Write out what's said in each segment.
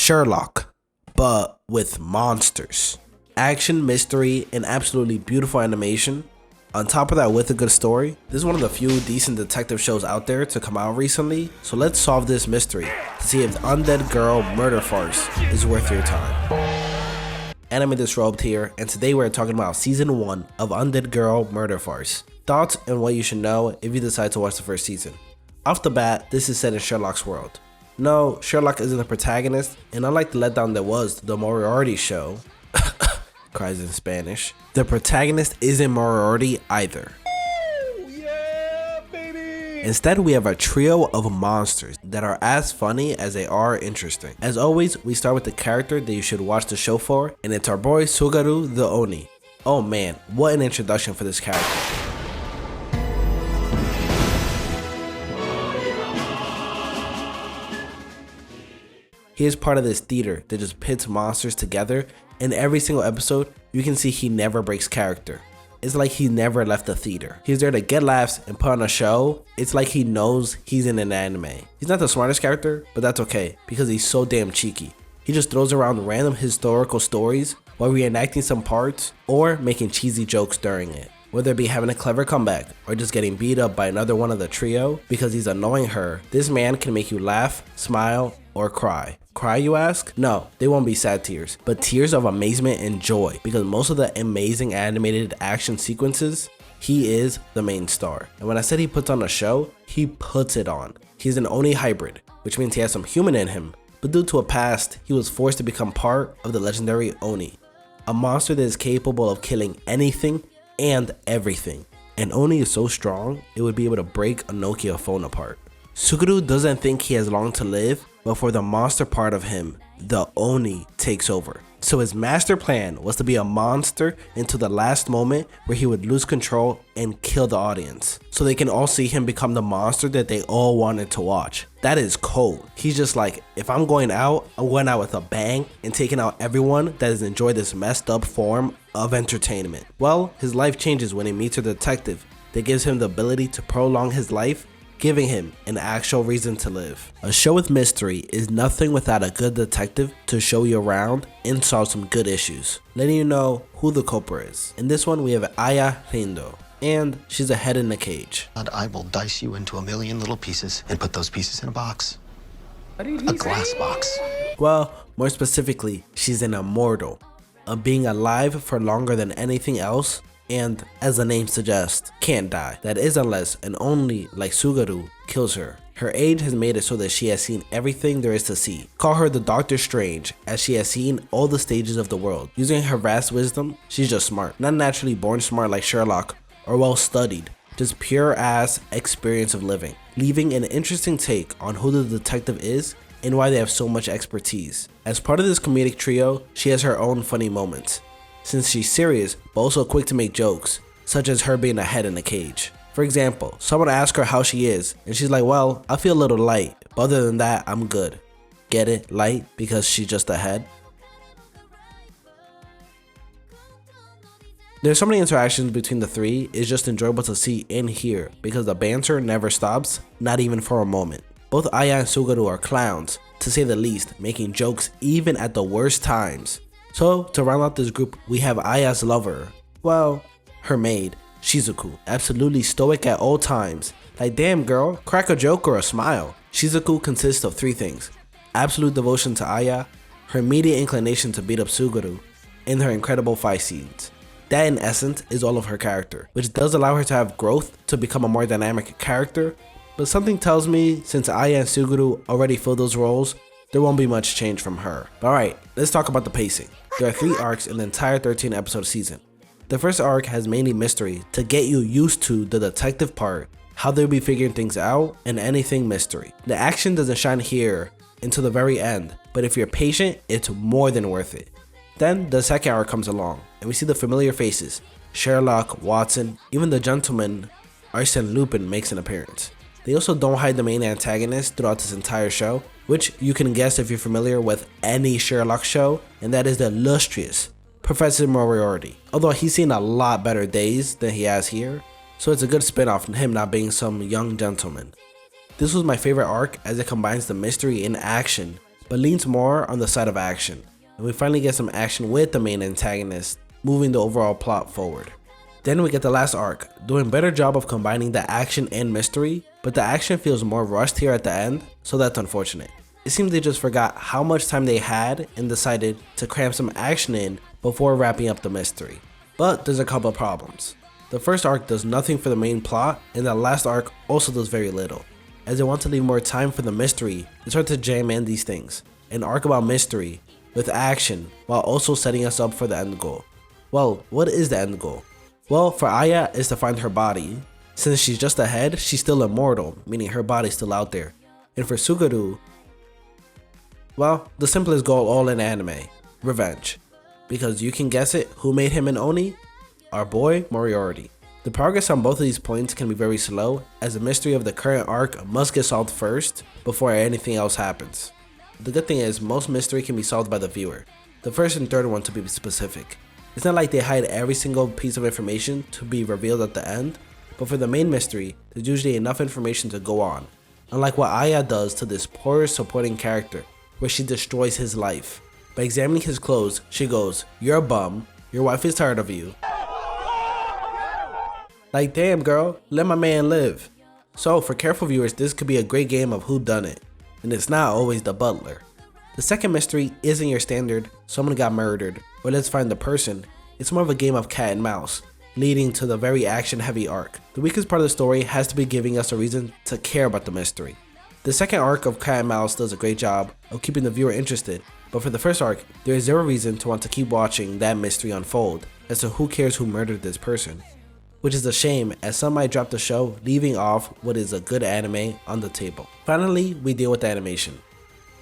Sherlock, but with monsters. Action, mystery, and absolutely beautiful animation. On top of that, with a good story. This is one of the few decent detective shows out there to come out recently, so let's solve this mystery to see if the Undead Girl Murder Farce is worth your time. Anime Disrobed here, and today we're talking about Season 1 of Undead Girl Murder Farce. Thoughts and what you should know if you decide to watch the first season. Off the bat, this is set in Sherlock's world. No, Sherlock isn't the protagonist, and unlike the letdown that was the Moriarty show, cries in Spanish, the protagonist isn't Moriarty either. Yeah, baby. Instead, we have a trio of monsters that are as funny as they are interesting. As always, we start with the character that you should watch the show for, and it's our boy Sugaru the Oni. Oh man, what an introduction for this character. He is part of this theater that just pits monsters together, and every single episode, you can see he never breaks character. It's like he never left the theater. He's there to get laughs and put on a show. It's like he knows he's in an anime. He's not the smartest character, but that's okay, because he's so damn cheeky. He just throws around random historical stories while reenacting some parts or making cheesy jokes during it. Whether it be having a clever comeback or just getting beat up by another one of the trio because he's annoying her, this man can make you laugh, smile, or cry. Cry, you ask? No, they won't be sad tears, but tears of amazement and joy, because most of the amazing animated action sequences, he is the main star. And when I said he puts on a show, he puts it on. He's an Oni hybrid, which means he has some human in him, but due to a past, he was forced to become part of the legendary Oni, a monster that is capable of killing anything and everything. And Oni is so strong, it would be able to break a Nokia phone apart. Suguru doesn't think he has long to live, but for the monster part of him, the Oni takes over. So his master plan was to be a monster until the last moment where he would lose control and kill the audience, so they can all see him become the monster that they all wanted to watch. That is cold. He's just like, if I'm going out, I'm going out with a bang and taking out everyone that has enjoyed this messed up form of entertainment. Well, his life changes when he meets a detective that gives him the ability to prolong his life, giving him an actual reason to live. A show with mystery is nothing without a good detective to show you around and solve some good issues, letting you know who the culprit is. In this one, we have Aya Rindo, and she's a head in a cage. I will dice you into a million little pieces and put those pieces in a box. What did A he glass say? box. Well, more specifically, she's an immortal, a being alive for longer than anything else, and as the name suggests, can't die. That is unless and only like Sugaru kills her. Her age has made it so that she has seen everything there is to see. Call her the Doctor Strange, as she has seen all the stages of the world. Using her vast wisdom, she's just smart. Not naturally born smart like Sherlock or well studied, just pure ass experience of living. Leaving an interesting take on who the detective is and why they have so much expertise. As part of this comedic trio, she has her own funny moments, since she's serious but also quick to make jokes, such as her being a head in a cage. For example, someone asks her how she is, and she's like, well, I feel a little light, but other than that, I'm good. Get it? Light? Because she's just a head? There's so many interactions between the three, it's just enjoyable to see and hear, because the banter never stops, not even for a moment. Both Aya and Sugaru are clowns, to say the least, making jokes even at the worst times. So, to round out this group, we have Aya's lover, well, her maid, Shizuku, absolutely stoic at all times. Like, damn girl, crack a joke or a smile. Shizuku consists of three things: absolute devotion to Aya, her immediate inclination to beat up Sugaru, and her incredible fight scenes. That in essence is all of her character, which does allow her to have growth to become a more dynamic character, but something tells me since Aya and Sugaru already fill those roles, there won't be much change from her. Alright, let's talk about the pacing. There are 3 arcs in the entire 13 episode season. The first arc has mainly mystery to get you used to the detective part, how they'll be figuring things out, and anything mystery. The action doesn't shine here until the very end, but if you're patient, it's more than worth it. Then the second arc comes along, and we see the familiar faces. Sherlock, Watson, even the gentleman Arsène Lupin makes an appearance. They also don't hide the main antagonist throughout this entire show, which you can guess if you're familiar with any Sherlock show, and that is the illustrious Professor Moriarty. Although he's seen a lot better days than he has here, so it's a good spin-off, him not being some young gentleman. This was my favorite arc as it combines the mystery and action but leans more on the side of action, and we finally get some action with the main antagonist, moving the overall plot forward. Then we get the last arc, doing a better job of combining the action and mystery, but the action feels more rushed here at the end, so that's unfortunate. It seems they just forgot how much time they had and decided to cram some action in before wrapping up the mystery. But there's a couple of problems. The first arc does nothing for the main plot, and the last arc also does very little. As they want to leave more time for the mystery, they start to jam in these things. An arc about mystery, with action, while also setting us up for the end goal. Well, what is the end goal? Well, for Aya, it's to find her body. Since she's just a head, she's still immortal, meaning her body's still out there. And for Sugaru, well, the simplest goal all in anime, revenge. Because you can guess it, who made him an Oni? Our boy, Moriarty. The progress on both of these points can be very slow, as the mystery of the current arc must get solved first, before anything else happens. The good thing is, most mystery can be solved by the viewer. The first and third one to be specific. It's not like they hide every single piece of information to be revealed at the end, but for the main mystery, there's usually enough information to go on. Unlike what Aya does to this poor supporting character, where she destroys his life. By examining his clothes, she goes, "You're a bum, your wife is tired of you." Like, damn girl, let my man live. So for careful viewers, this could be a great game of whodunit, and it's not always the butler. The second mystery isn't your standard, someone got murdered, or let's find the person. It's more of a game of cat and mouse, leading to the very action heavy arc. The weakest part of the story has to be giving us a reason to care about the mystery. The second arc of Cat and Mouse does a great job of keeping the viewer interested, but for the first arc, there is zero reason to want to keep watching that mystery unfold as to who cares who murdered this person. Which is a shame, as some might drop the show, leaving off what is a good anime on the table. Finally, we deal with the animation.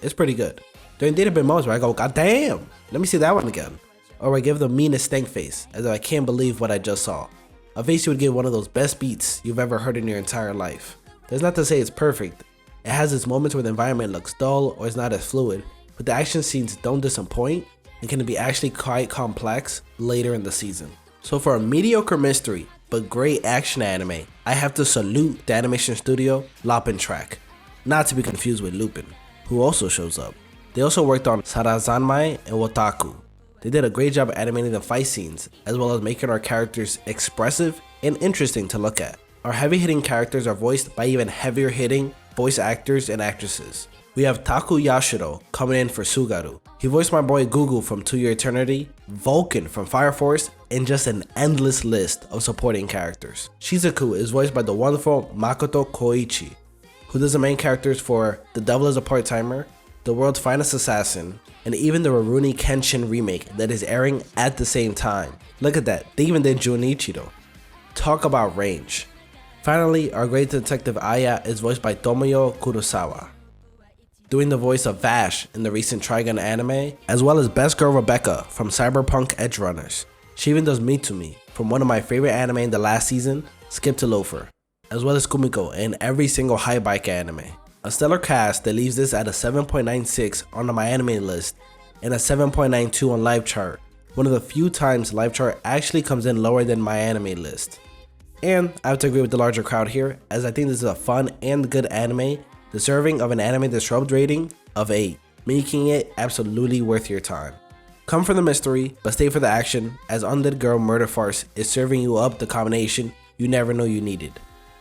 It's pretty good. There are indeed a bit moments where I go, "God damn, let me see that one again." Or I give the meanest stank face, as if I can't believe what I just saw. A face you would give one of those best beats you've ever heard in your entire life. That's not to say it's perfect. It has its moments where the environment looks dull or is not as fluid, but the action scenes don't disappoint and can be actually quite complex later in the season. So for a mediocre mystery, but great action anime, I have to salute the animation studio Lupin Track, not to be confused with Lupin, who also shows up. They also worked on Sarazanmai and Wotaku. They did a great job animating the fight scenes, as well as making our characters expressive and interesting to look at. Our heavy hitting characters are voiced by even heavier hitting voice actors and actresses. We have Taku Yashiro coming in for Sugaru. He voiced my boy Gugu from To Your Eternity, Vulcan from Fire Force, and just an endless list of supporting characters. Shizuku is voiced by the wonderful Makoto Koichi, who does the main characters for The Devil is a Part-Timer, The World's Finest Assassin, and even the Rurouni Kenshin remake that is airing at the same time. Look at that, they even did Junichiro. Talk about range. Finally, our great detective Aya is voiced by Tomoyo Kurosawa, doing the voice of Vash in the recent Trigun anime, as well as Best Girl Rebecca from Cyberpunk Edge Runners. She even does Mitsumi from one of my favorite anime in the last season, Skip to Loafer, as well as Kumiko in every single High Bike anime. A stellar cast that leaves this at a 7.96 on the My Anime list and a 7.92 on Live Chart, one of the few times Live Chart actually comes in lower than My Anime list. And I have to agree with the larger crowd here, as I think this is a fun and good anime, deserving of an Anime Disrupt rating of 8, making it absolutely worth your time. Come for the mystery, but stay for the action, as Undead Girl Murder Farce is serving you up the combination you never know you needed.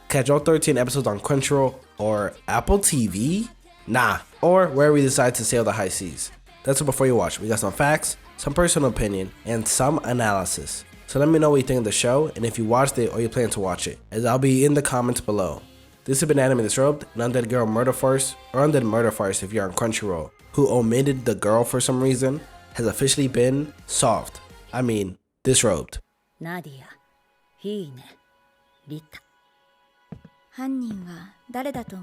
Catch all 13 episodes on Crunchyroll or Apple TV? Nah, or wherever we decide to sail the high seas. That's it before you watch. We got some facts, some personal opinion, and some analysis. So let me know what you think of the show and if you watched it or you plan to watch it, as I'll be in the comments below. This has been Anime Disrupt, an Undead Girl Murder Farce, or Undead Murder Farce if you're on Crunchyroll, who omitted the girl for some reason, has officially been disrobed. ナディア、いいね、リタ。犯人は誰だと思う？